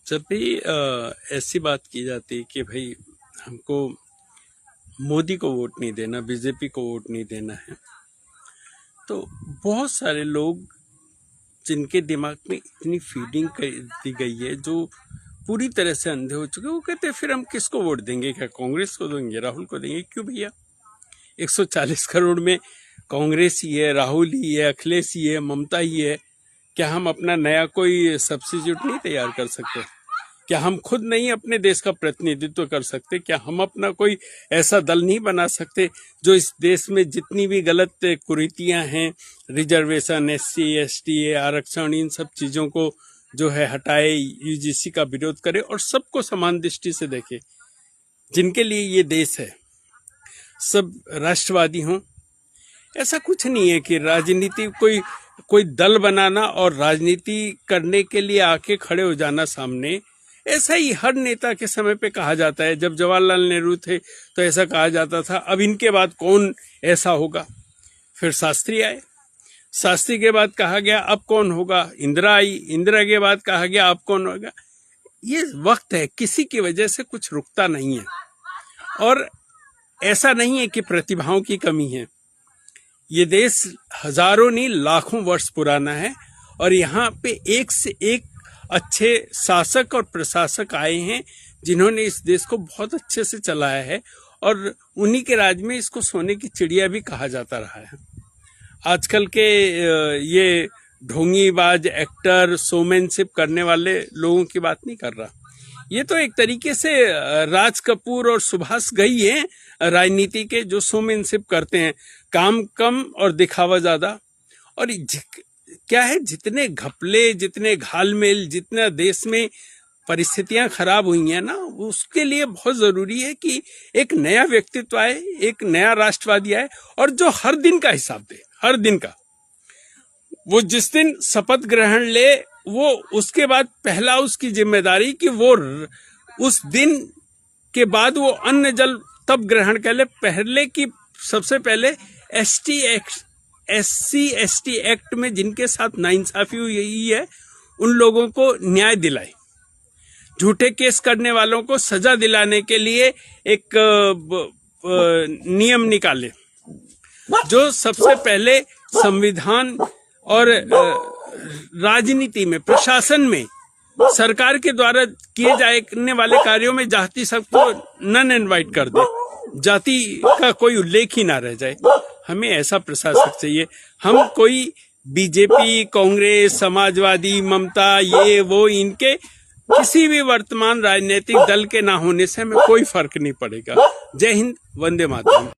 जब भी ऐसी बात की जाती है कि भाई हमको मोदी को वोट नहीं देना, बीजेपी को वोट नहीं देना है, तो बहुत सारे लोग जिनके दिमाग में इतनी फीडिंग कर दी गई है, जो पूरी तरह से अंधे हो चुके, वो कहते हैं फिर हम किसको वोट देंगे? क्या कांग्रेस को देंगे, राहुल को देंगे? क्यों भैया, 140 करोड़ में कांग्रेस ही है, राहुल ही है, अखिलेश ही है, ममता ही है। क्या हम अपना नया कोई सब्स्टिट्यूट नहीं तैयार कर सकते? क्या हम खुद नहीं अपने देश का प्रतिनिधित्व कर सकते? क्या हम अपना कोई ऐसा दल नहीं बना सकते जो इस देश में जितनी भी गलत कुरीतियां हैं, रिजर्वेशन, SC ST आरक्षण, इन सब चीजों को जो है हटाए, UGC का विरोध करे और सबको समान दृष्टि से देखे? जिनके लिए ये देश है सब राष्ट्रवादी हों? ऐसा कुछ नहीं है कि राजनीति कोई दल बनाना और राजनीति करने के लिए आके खड़े हो जाना सामने। ऐसा ही हर नेता के समय पे कहा जाता है। जब जवाहरलाल नेहरू थे तो ऐसा कहा जाता था, अब इनके बाद कौन ऐसा होगा? फिर शास्त्री आए, शास्त्री के बाद कहा गया अब कौन होगा? इंदिरा आई, इंदिरा के बाद कहा गया अब कौन होगा? ये वक्त है, किसी की वजह से कुछ रुकता नहीं है। और ऐसा नहीं है कि प्रतिभाओं की कमी है। ये देश हजारों नहीं लाखों वर्ष पुराना है और यहाँ पे एक से एक अच्छे शासक और प्रशासक आए हैं जिन्होंने इस देश को बहुत अच्छे से चलाया है और उन्हीं के राज में इसको सोने की चिड़िया भी कहा जाता रहा है। आजकल के ये ढोंगीबाज एक्टर, शोमैनशिप करने वाले लोगों की बात नहीं कर रहा। ये तो एक तरीके से राज कपूर और सुभाष घई हैं राजनीति के, जो शोमैनशिप करते हैं, काम कम और दिखावा ज्यादा। और क्या है, जितने घपले, जितने घालमेल, जितना देश में परिस्थितियां खराब हुई हैं ना, उसके लिए बहुत जरूरी है कि एक नया व्यक्तित्व आए, एक नया राष्ट्रवादी आए और जो हर दिन का हिसाब दे, हर दिन का। वो जिस दिन शपथ ग्रहण ले, वो उसके बाद पहला उसकी जिम्मेदारी कि वो उस दिन के बाद वो अन्न जल तब ग्रहण कर ले। पहले की सबसे पहले SC ST एक्ट में जिनके साथ नाइंसाफी हुई है उन लोगों को न्याय दिलाए, झूठे केस करने वालों को सजा दिलाने के लिए एक नियम निकाले, जो सबसे पहले संविधान और राजनीति में, प्रशासन में, सरकार के द्वारा किए जाने वाले कार्यों में जाति सबको नन इनवाइट कर दे, जाति का कोई उल्लेख ही ना रह जाए। हमें ऐसा प्रशासक चाहिए। हम कोई बीजेपी, कांग्रेस, समाजवादी, ममता, ये वो, इनके किसी भी वर्तमान राजनीतिक दल के ना होने से हमें कोई फर्क नहीं पड़ेगा। जय हिंद, वंदे मातरम।